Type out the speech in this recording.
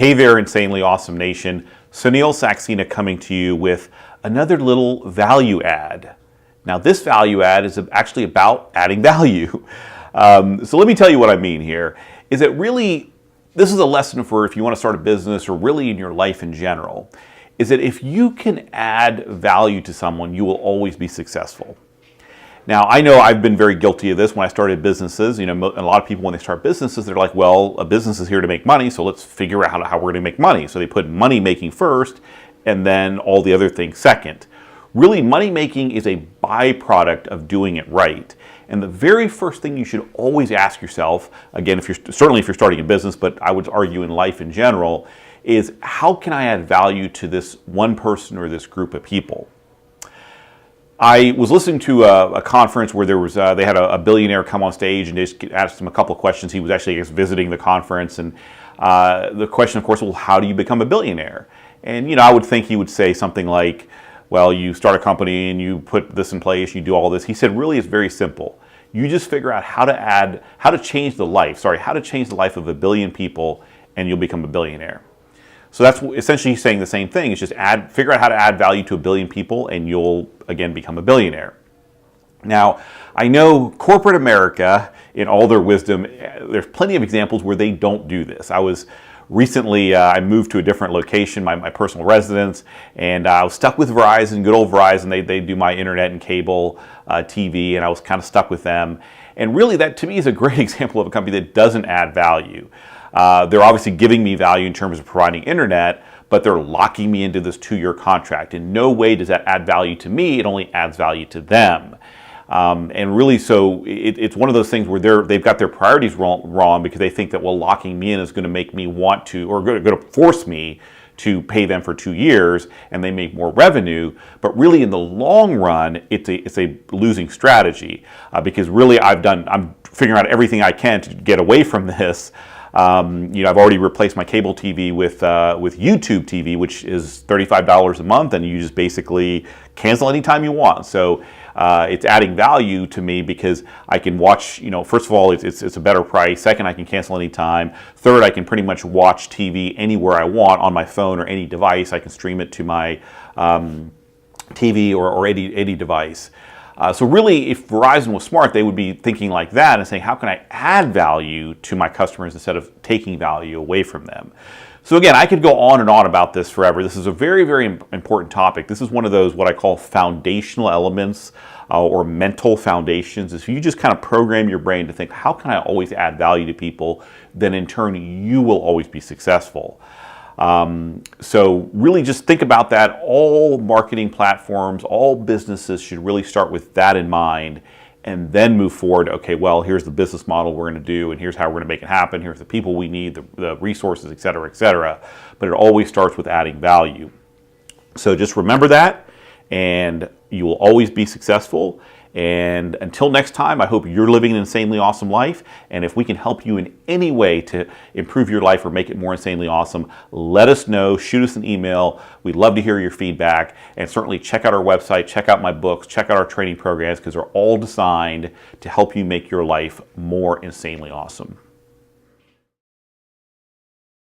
Hey there, Insanely Awesome Nation. Sunil Saxena coming to you with another little value add. Now this value add is actually about adding value. So let me tell you what I mean here. Is that really, this is a lesson for if you want to start a business or really in your life in general, is that if you can add value to someone, you will always be successful. Now, I know I've been very guilty of this when I started businesses. You know, a lot of people when they start businesses, they're like, well, a business is here to make money, so let's figure out how we're going to make money. So they put money making first and then all the other things second. Really, money making is a byproduct of doing it right. And the very first thing you should always ask yourself, again, certainly if you're starting a business, but I would argue in life in general, is how can I add value to this one person or this group of people? I was listening to a conference where they had a billionaire come on stage and just asked him a couple of questions. He was actually visiting the conference, and the question, of course, well, how do you become a billionaire? And you know, I would think he would say something like, well, you start a company and you put this in place, you do all this. He said, really, it's very simple. You just figure out how to change the life of 1 billion people, and you'll become a billionaire. So that's essentially saying the same thing. It's just figure out how to add value to 1 billion people and you'll, again, become a billionaire. Now, I know corporate America, in all their wisdom, there's plenty of examples where they don't do this. I was recently, I moved to a different location, my personal residence, and I was stuck with Verizon, good old Verizon. They do my internet and cable TV, and I was kind of stuck with them. And really, that to me is a great example of a company that doesn't add value. They're obviously giving me value in terms of providing internet, but they're locking me into this 2-year contract. In no way does that add value to me, it only adds value to them. And really, so it's one of those things where they've got their priorities wrong because they think that, well, locking me in is going to make me want to, or going to force me to pay them for 2 years and they make more revenue. But really in the long run, it's a losing strategy because really I'm figuring out everything I can to get away from this. You know, I've already replaced my cable TV with YouTube TV, which is $35 a month, and you just basically cancel anytime you want. So it's adding value to me because I can watch. You know, first of all, it's a better price. Second, I can cancel anytime. Third, I can pretty much watch TV anywhere I want on my phone or any device. I can stream it to my TV or any device. So really, if Verizon was smart, they would be thinking like that and saying, how can I add value to my customers instead of taking value away from them? So again, I could go on and on about this forever. This is a very, very important topic. This is one of those what I call foundational elements or mental foundations. If you just kind of program your brain to think, how can I always add value to people, then in turn, you will always be successful. So really just think about that. All marketing platforms, all businesses should really start with that in mind and then move forward. Okay, well, here's the business model we're going to do and here's how we're going to make it happen. Here's the people we need, the resources, et cetera, et cetera. But it always starts with adding value. So just remember that and you will always be successful. And until next time, I hope you're living an insanely awesome life. And if we can help you in any way to improve your life or make it more insanely awesome, let us know. Shoot us an email. We'd love to hear your feedback. And certainly check out our website, check out my books, check out our training programs because they're all designed to help you make your life more insanely awesome.